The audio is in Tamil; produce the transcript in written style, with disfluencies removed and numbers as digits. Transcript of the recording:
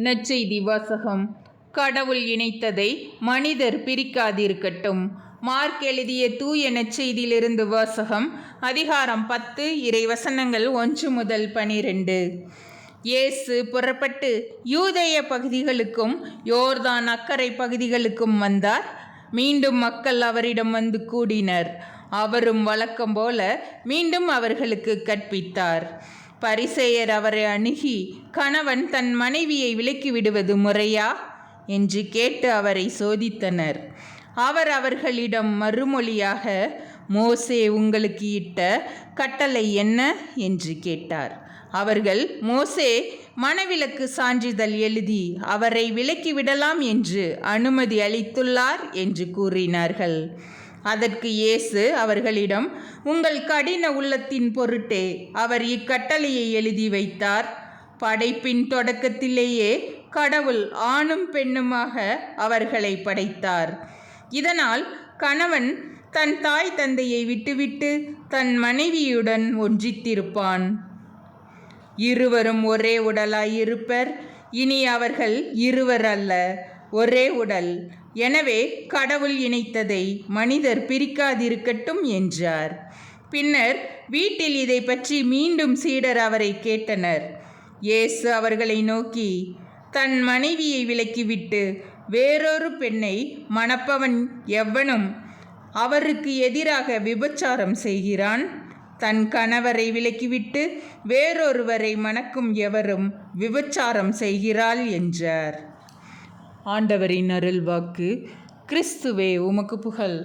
நற்செய்தி வாசகம். கடவுள் இணைத்ததை மனிதர் பிரிக்காதிருக்கட்டும். மார்க் எழுதிய தூய நற்செய்தியிலிருந்து வாசகம். அதிகாரம் 10, இறைவசனங்கள் 1 முதல் 12. இயேசு புறப்பட்டு யூதேய பகுதிகளுக்கும் யோர்தான் அக்கரை பகுதிகளுக்கும் வந்தார். மீண்டும் மக்கள் அவரிடம் வந்து கூடினர். அவரும் வழக்கம் போல மீண்டும் அவர்களுக்கு கற்பித்தார். பரிசேயர் அவரை அணுகி, கணவன் தன் மனைவியை விலக்கி விடுவது முறையா என்று கேட்டு அவரை சோதித்தனர். அவர் அவர்களிடம் மறுமொழியாக, மோசே உங்களுக்கு இட்ட கட்டளை என்ன என்று கேட்டார். அவர்கள், மோசே மணவிலக்கு சான்றிதழ் எழுதி அவரை விலக்கி விடலாம் என்று அனுமதி அளித்துள்ளார் என்று கூறினார்கள். அதற்கு இயேசு அவர்களிடம், உங்கள் கடின உள்ளத்தின் பொருட்டே அவர் இக்கட்டளையை எழுதி வைத்தார். படைப்பின் தொடக்கத்திலேயே கடவுள் ஆணும் பெண்ணுமாக அவர்களை படைத்தார். இதனால் கணவன் தன் தாய் தந்தையை விட்டுவிட்டு தன் மனைவியுடன் ஒன்றித்திருப்பான். இருவரும் ஒரே உடலாயிருப்பர். இனி அவர்கள் இருவர் அல்ல, ஒரே உடல். எனவே கடவுள் இணைத்ததை மனிதர் பிரிக்காதிருக்கட்டும் என்றார். பின்னர் வீட்டில் இதை பற்றி மீண்டும் சீடர் அவரை கேட்டனர். இயேசு அவர்களை நோக்கி, தன் மனைவியை விலக்கிவிட்டு வேறொரு பெண்ணை மணப்பவன் எவனும் அவருக்கு எதிராக விபச்சாரம் செய்கிறான். தன் கணவரை விலக்கிவிட்டு வேறொருவரை மணக்கும் எவரும் விபச்சாரம் செய்கிறாள் என்றார். ஆண்டவரின் அருள்வாக்கு. கிறிஸ்துவே உமக்கு புகழ்.